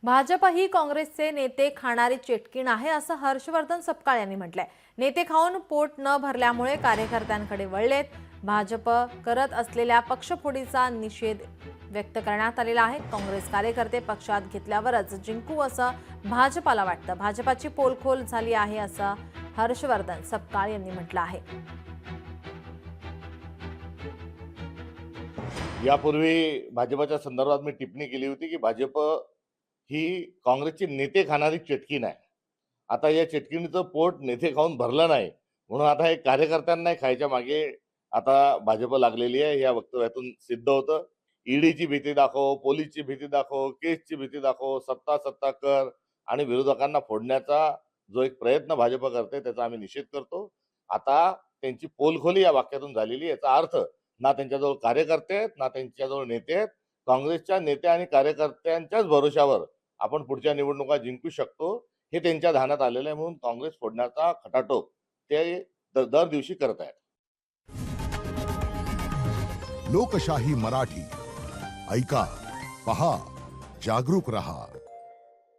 भाजप ही काँग्रेसचे नेते खाणारी चेटकीण आहे असं हर्षवर्धन सपकाळ यांनी म्हटलंय। नेते खाऊन पोट न भरल्यामुळे कार्यकर्त्यांकडे वळलेत। भाजप करत असलेल्या पक्षफोडीचा निषेध व्यक्त करण्यात आलेला आहे। काँग्रेस कार्यकर्ते पक्षात घेतल्यावरच जिंकू असं भाजपाला वाटतं। भाजपाची पोलखोल झाली आहे असं हर्षवर्धन सपकाळ यांनी म्हटलं आहे। यापूर्वी भाजपच्या संदर्भात मी टिप्पणी केली होती की भाजप ही काँग्रेसचे नेते खाणारी चेटकीण आहे। आता या चेटकीणीचं पोट नेते खाऊन भरलं नाही, म्हणून आता हे कार्यकर्त्यांना खायच्या मागे आता भाजप लागलेली आहे। या वक्तव्यातून सिद्ध होतं। ईडीची भीती दाखव, पोलीसची भीती दाखव, केसची भीती दाखव, सत्ता सत्ता कर आणि विरोधकांना फोडण्याचा जो एक प्रयत्न भाजप करते त्याचा आम्ही निषेध करतो। आता त्यांची पोलखोली या वाक्यातून झालेली, याचा अर्थ ना त्यांच्याजवळ कार्यकर्ते आहेत ना त्यांच्याजवळ नेते आहेत। काँग्रेसच्या नेते आणि कार्यकर्त्यांच्याच भरोशावर आपण पुढच्या निवडणुका जिंकू शकतो हे त्यांच्या ध्यानात आलेलं आहे, म्हणून काँग्रेस फोडण्याचा खटाटोप ते दर दिवशी करत आहेत। लोकशाही मराठी ऐका, पहा, जागरूक रहा।